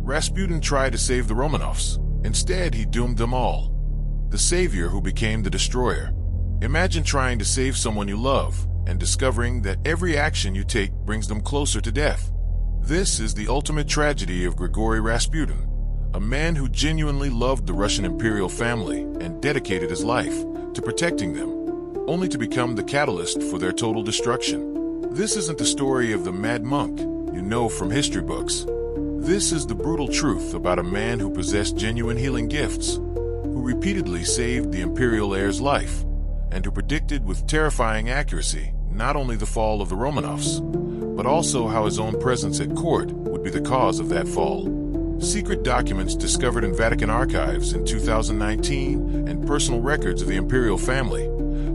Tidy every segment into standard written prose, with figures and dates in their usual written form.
Rasputin tried to save the Romanovs. Instead, he doomed them all. The savior who became the destroyer. Imagine trying to save someone you love and discovering that every action you take brings them closer to death. This is the ultimate tragedy of Grigory Rasputin, a man who genuinely loved the Russian Imperial family and dedicated his life to protecting them, only to become the catalyst for their total destruction. This isn't the story of the mad monk you know from history books. This is the brutal truth about a man who possessed genuine healing gifts, who repeatedly saved the Imperial heir's life, and who predicted with terrifying accuracy not only the fall of the Romanovs, but also how his own presence at court would be the cause of that fall. Secret documents discovered in Vatican archives in 2019 and personal records of the Imperial family,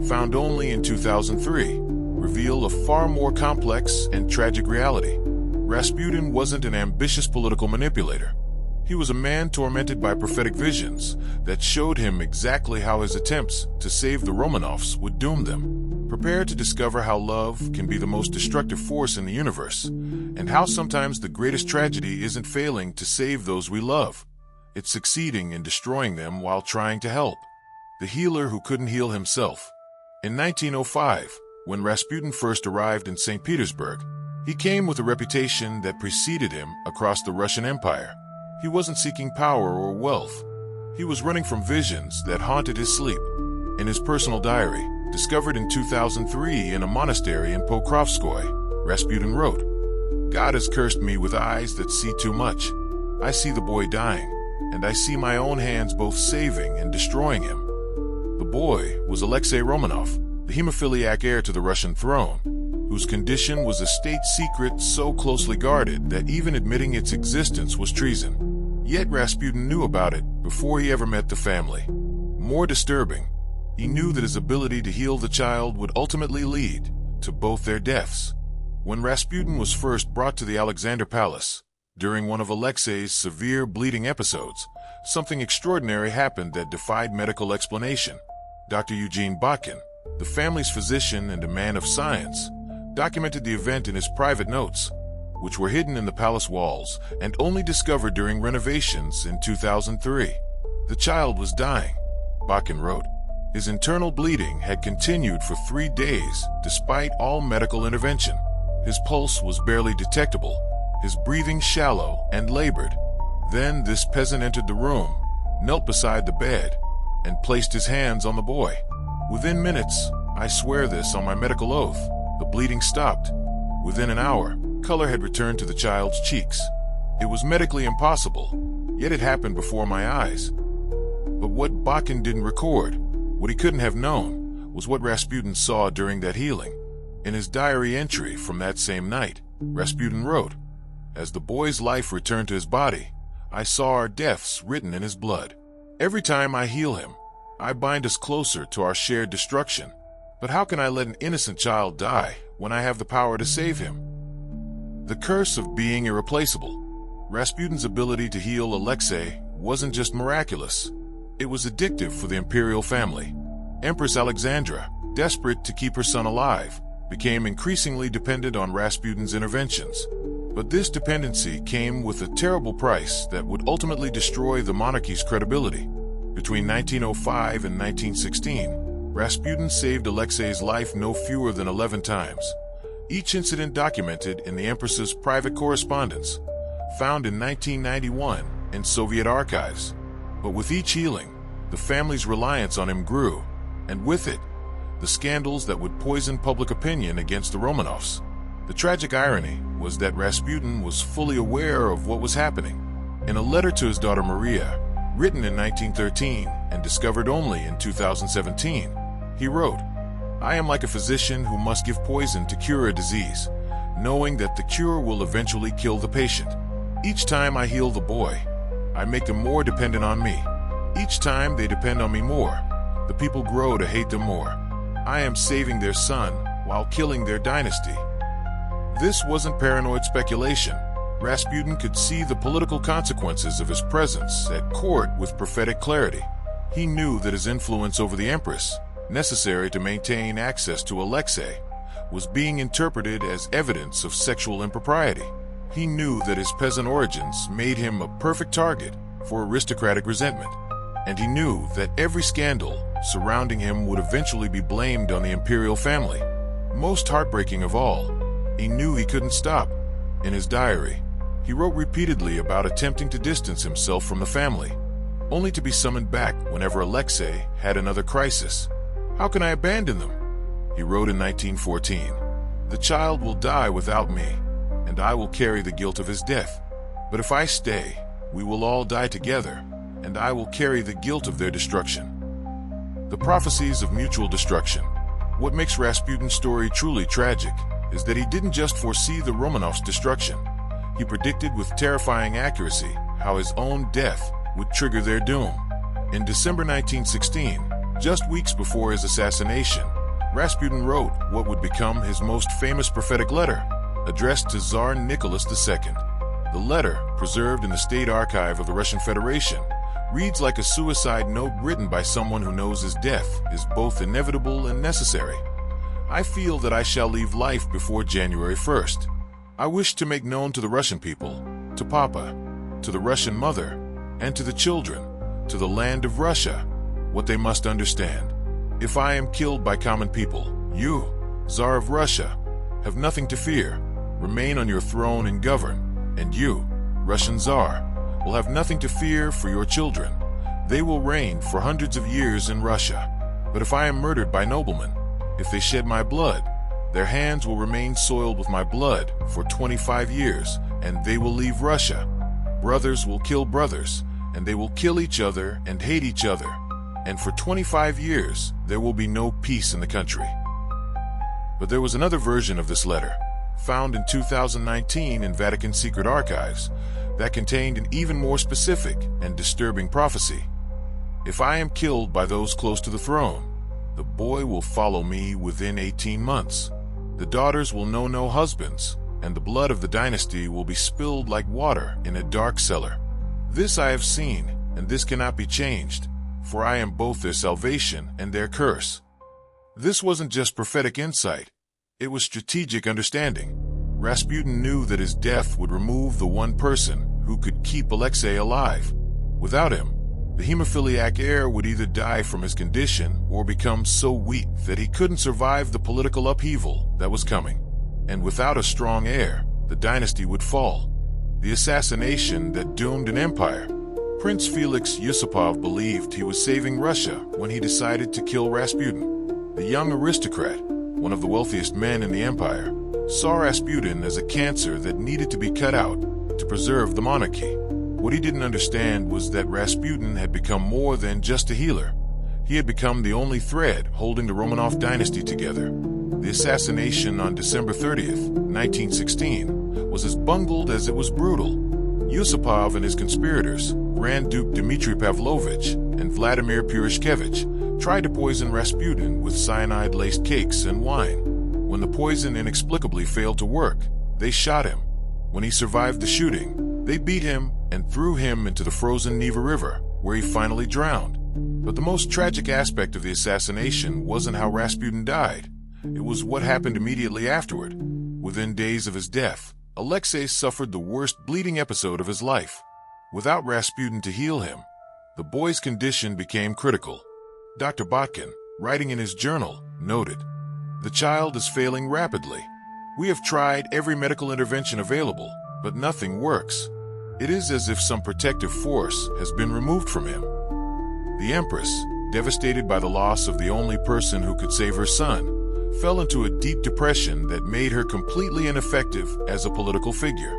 found only in 2003, reveal a far more complex and tragic reality. Rasputin wasn't an ambitious political manipulator. He was a man tormented by prophetic visions that showed him exactly how his attempts to save the Romanovs would doom them. Prepare to discover how love can be the most destructive force in the universe, and how sometimes the greatest tragedy isn't failing to save those we love. It's succeeding in destroying them while trying to help. The healer who couldn't heal himself. In 1905, when Rasputin first arrived in St. Petersburg, he came with a reputation that preceded him across the Russian Empire. He wasn't seeking power or wealth. He was running from visions that haunted his sleep. In his personal diary, discovered in 2003 in a monastery in Pokrovskoye, Rasputin wrote, "God has cursed me with eyes that see too much. I see the boy dying, and I see my own hands both saving and destroying him." The boy was Alexei Romanov, the hemophiliac heir to the Russian throne, whose condition was a state secret so closely guarded that even admitting its existence was treason. Yet Rasputin knew about it before he ever met the family. More disturbing, he knew that his ability to heal the child would ultimately lead to both their deaths. When Rasputin was first brought to the Alexander Palace, during one of Alexei's severe bleeding episodes, something extraordinary happened that defied medical explanation. Dr. Eugene Botkin, the family's physician and a man of science, documented the event in his private notes, which were hidden in the palace walls and only discovered during renovations in 2003. The child was dying, Botkin wrote. His internal bleeding had continued for 3 days despite all medical intervention. His pulse was barely detectable, his breathing shallow and labored. Then this peasant entered the room, knelt beside the bed, and placed his hands on the boy. Within minutes, I swear this on my medical oath, the bleeding stopped. Within an hour, color had returned to the child's cheeks. It was medically impossible, yet it happened before my eyes. But what Botkin didn't record, what he couldn't have known, was what Rasputin saw during that healing. In his diary entry from that same night, Rasputin wrote, "As the boy's life returned to his body, I saw our deaths written in his blood. Every time I heal him, I bind us closer to our shared destruction. But how can I let an innocent child die when I have the power to save him?" The curse of being irreplaceable. Rasputin's ability to heal Alexei wasn't just miraculous. It was addictive for the Imperial family. Empress Alexandra, desperate to keep her son alive, became increasingly dependent on Rasputin's interventions. But this dependency came with a terrible price that would ultimately destroy the monarchy's credibility. Between 1905 and 1916, Rasputin saved Alexei's life no fewer than 11 times, each incident documented in the Empress's private correspondence, found in 1991 in Soviet archives. But with each healing, the family's reliance on him grew, and with it, the scandals that would poison public opinion against the Romanovs. The tragic irony was that Rasputin was fully aware of what was happening. In a letter to his daughter Maria, written in 1913 and discovered only in 2017, he wrote, "I am like a physician who must give poison to cure a disease, knowing that the cure will eventually kill the patient. Each time I heal the boy, I make them more dependent on me. Each time they depend on me more, the people grow to hate them more. I am saving their son while killing their dynasty." This wasn't paranoid speculation. Rasputin could see the political consequences of his presence at court with prophetic clarity. He knew that his influence over the Empress, necessary to maintain access to Alexei, was being interpreted as evidence of sexual impropriety. He knew that his peasant origins made him a perfect target for aristocratic resentment, and he knew that every scandal surrounding him would eventually be blamed on the imperial family. Most heartbreaking of all, he knew he couldn't stop. In his diary, he wrote repeatedly about attempting to distance himself from the family, only to be summoned back whenever Alexei had another crisis. "How can I abandon them?" he wrote in 1914. "The child will die without me, and I will carry the guilt of his death. But if I stay, we will all die together, and I will carry the guilt of their destruction." The prophecies of mutual destruction. What makes Rasputin's story truly tragic is that he didn't just foresee the Romanovs' destruction. He predicted with terrifying accuracy how his own death would trigger their doom. In December 1916, just weeks before his assassination, Rasputin wrote what would become his most famous prophetic letter, addressed to Tsar Nicholas II. The letter, preserved in the State Archive of the Russian Federation, reads like a suicide note written by someone who knows his death is both inevitable and necessary. "I feel that I shall leave life before January 1st. I wish to make known to the Russian people, to Papa, to the Russian mother, and to the children, to the land of Russia, what they must understand. If I am killed by common people, you, Tsar of Russia, have nothing to fear. Remain on your throne and govern, and you, Russian Tsar, will have nothing to fear for your children. They will reign for hundreds of years in Russia. But if I am murdered by noblemen, if they shed my blood, their hands will remain soiled with my blood for 25 years, and they will leave Russia. Brothers will kill brothers, and they will kill each other and hate each other. And for 25 years, there will be no peace in the country." But there was another version of this letter, found in 2019 in Vatican secret archives, that contained an even more specific and disturbing prophecy. "If I am killed by those close to the throne, the boy will follow me within 18 months. The daughters will know no husbands, and the blood of the dynasty will be spilled like water in a dark cellar. This I have seen, and this cannot be changed, for I am both their salvation and their curse." This wasn't just prophetic insight, it was strategic understanding. Rasputin knew that his death would remove the one person who could keep Alexei alive. Without him, the hemophiliac heir would either die from his condition or become so weak that he couldn't survive the political upheaval that was coming. And without a strong heir, the dynasty would fall. The assassination that doomed an empire. Prince Felix Yusupov believed he was saving Russia when he decided to kill Rasputin. The young aristocrat, one of the wealthiest men in the empire, saw Rasputin as a cancer that needed to be cut out to preserve the monarchy. What he didn't understand was that Rasputin had become more than just a healer. He had become the only thread holding the Romanov dynasty together. The assassination on December 30th, 1916, was as bungled as it was brutal. Yusupov and his conspirators, Grand Duke Dmitry Pavlovich and Vladimir Purishkevich, tried to poison Rasputin with cyanide-laced cakes and wine. When the poison inexplicably failed to work, they shot him. When he survived the shooting, they beat him and threw him into the frozen Neva River, where he finally drowned. But the most tragic aspect of the assassination wasn't how Rasputin died. It was what happened immediately afterward. Within days of his death, Alexei suffered the worst bleeding episode of his life. Without Rasputin to heal him, the boy's condition became critical. Dr. Botkin, writing in his journal, noted, "The child is failing rapidly. We have tried every medical intervention available, but nothing works. It is as if some protective force has been removed from him." The Empress, devastated by the loss of the only person who could save her son, fell into a deep depression that made her completely ineffective as a political figure.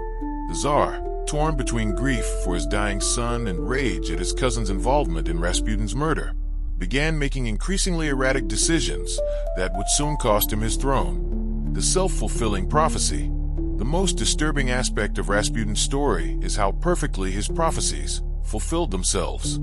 The Tsar, torn between grief for his dying son and rage at his cousin's involvement in Rasputin's murder, began making increasingly erratic decisions that would soon cost him his throne. The self-fulfilling prophecy. The most disturbing aspect of Rasputin's story is how perfectly his prophecies fulfilled themselves.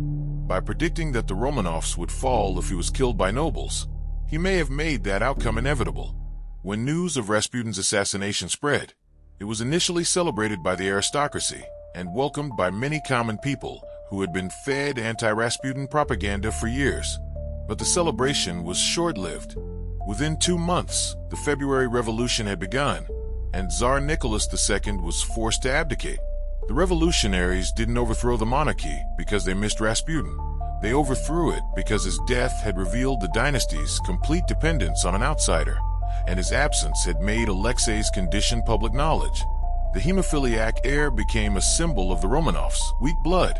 By predicting that the Romanovs would fall if he was killed by nobles, he may have made that outcome inevitable. When news of Rasputin's assassination spread, it was initially celebrated by the aristocracy and welcomed by many common people who had been fed anti-Rasputin propaganda for years. But the celebration was short-lived. Within 2 months, the February Revolution had begun, and Tsar Nicholas II was forced to abdicate. The revolutionaries didn't overthrow the monarchy because they missed Rasputin. They overthrew it because his death had revealed the dynasty's complete dependence on an outsider, and his absence had made Alexei's condition public knowledge. The hemophiliac heir became a symbol of the Romanovs' weak blood,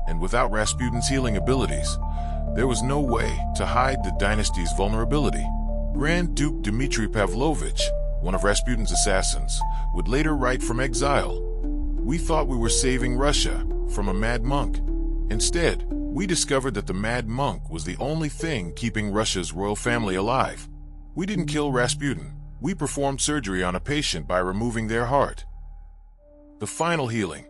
and without Rasputin's healing abilities, there was no way to hide the dynasty's vulnerability. Grand Duke Dmitry Pavlovich, one of Rasputin's assassins, would later write from exile, "We thought we were saving Russia from a mad monk. Instead, we discovered that the mad monk was the only thing keeping Russia's royal family alive. We didn't kill Rasputin. We performed surgery on a patient by removing their heart." The final healing.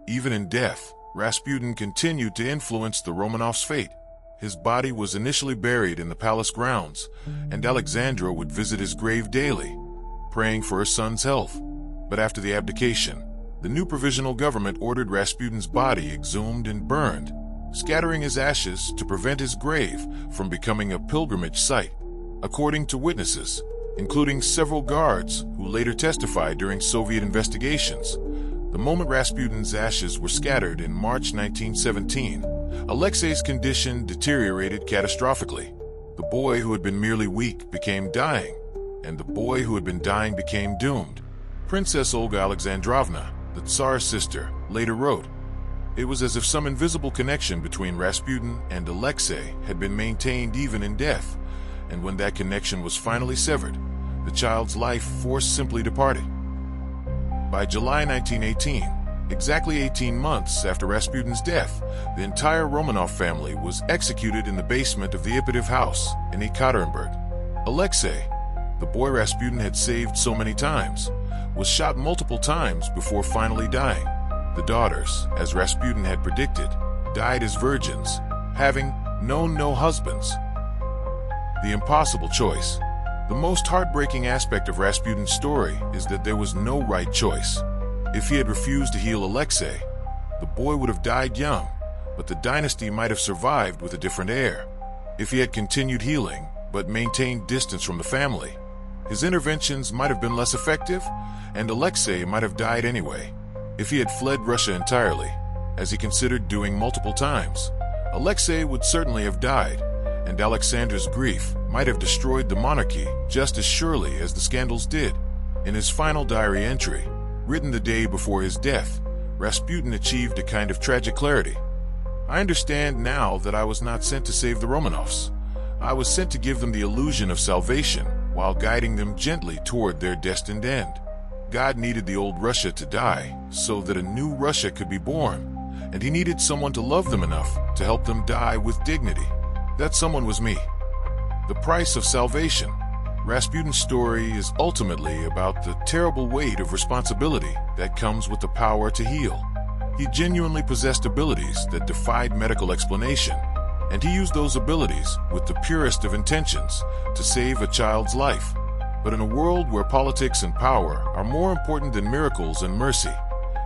Even in death, Rasputin continued to influence the Romanovs' fate. His body was initially buried in the palace grounds, and Alexandra would visit his grave daily, praying for her son's health. But after the abdication, the new provisional government ordered Rasputin's body exhumed and burned, scattering his ashes to prevent his grave from becoming a pilgrimage site. According to witnesses, including several guards who later testified during Soviet investigations, the moment Rasputin's ashes were scattered in March 1917, Alexei's condition deteriorated catastrophically. The boy who had been merely weak became dying, and the boy who had been dying became doomed. Princess Olga Alexandrovna, the Tsar's sister, later wrote, "It was as if some invisible connection between Rasputin and Alexei had been maintained even in death, and when that connection was finally severed, the child's life force simply departed." By July 1918, exactly 18 months after Rasputin's death, the entire Romanov family was executed in the basement of the Ipatiev house in Ekaterinburg. Alexei, the boy Rasputin had saved so many times, was shot multiple times before finally dying. The daughters, as Rasputin had predicted, died as virgins, having known no husbands. The impossible choice. The most heartbreaking aspect of Rasputin's story is that there was no right choice. If he had refused to heal Alexei, the boy would have died young, but the dynasty might have survived with a different heir. If he had continued healing, but maintained distance from the family, his interventions might have been less effective, and Alexei might have died anyway. If he had fled Russia entirely, as he considered doing multiple times, Alexei would certainly have died, and Alexander's grief might have destroyed the monarchy just as surely as the scandals did. In his final diary entry, written the day before his death, Rasputin achieved a kind of tragic clarity. "I understand now that I was not sent to save the Romanovs. I was sent to give them the illusion of salvation while guiding them gently toward their destined end. God needed the old Russia to die so that a new Russia could be born, and he needed someone to love them enough to help them die with dignity. That someone was me." The price of salvation. Rasputin's story is ultimately about the terrible weight of responsibility that comes with the power to heal. He genuinely possessed abilities that defied medical explanation, and he used those abilities with the purest of intentions to save a child's life. But in a world where politics and power are more important than miracles and mercy,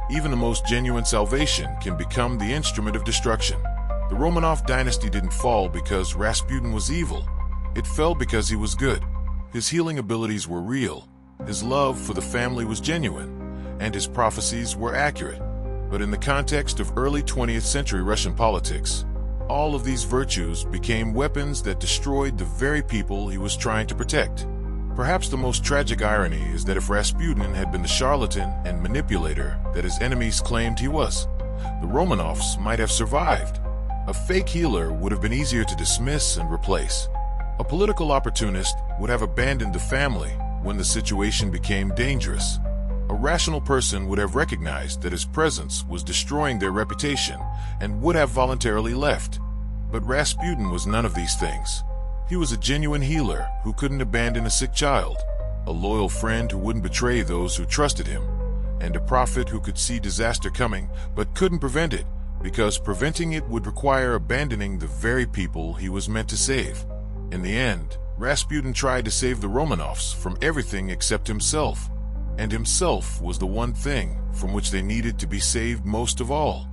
even the most genuine salvation can become the instrument of destruction. The Romanov dynasty didn't fall because Rasputin was evil. It fell because he was good. His healing abilities were real, his love for the family was genuine, and his prophecies were accurate. But in the context of early 20th century Russian politics, all of these virtues became weapons that destroyed the very people he was trying to protect. Perhaps the most tragic irony is that if Rasputin had been the charlatan and manipulator that his enemies claimed he was, the Romanovs might have survived. A fake healer would have been easier to dismiss and replace. A political opportunist would have abandoned the family when the situation became dangerous. A rational person would have recognized that his presence was destroying their reputation and would have voluntarily left. But Rasputin was none of these things. He was a genuine healer who couldn't abandon a sick child, a loyal friend who wouldn't betray those who trusted him, and a prophet who could see disaster coming but couldn't prevent it, because preventing it would require abandoning the very people he was meant to save. In the end, Rasputin tried to save the Romanovs from everything except himself, and himself was the one thing from which they needed to be saved most of all.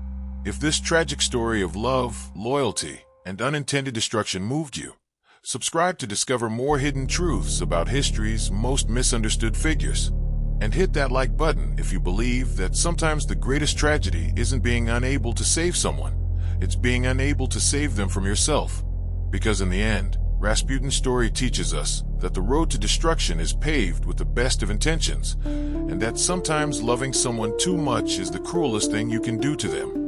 If this tragic story of love, loyalty, and unintended destruction moved you, subscribe to discover more hidden truths about history's most misunderstood figures. And hit that like button if you believe that sometimes the greatest tragedy isn't being unable to save someone, it's being unable to save them from yourself. Because in the end, Rasputin's story teaches us that the road to destruction is paved with the best of intentions, and that sometimes loving someone too much is the cruelest thing you can do to them.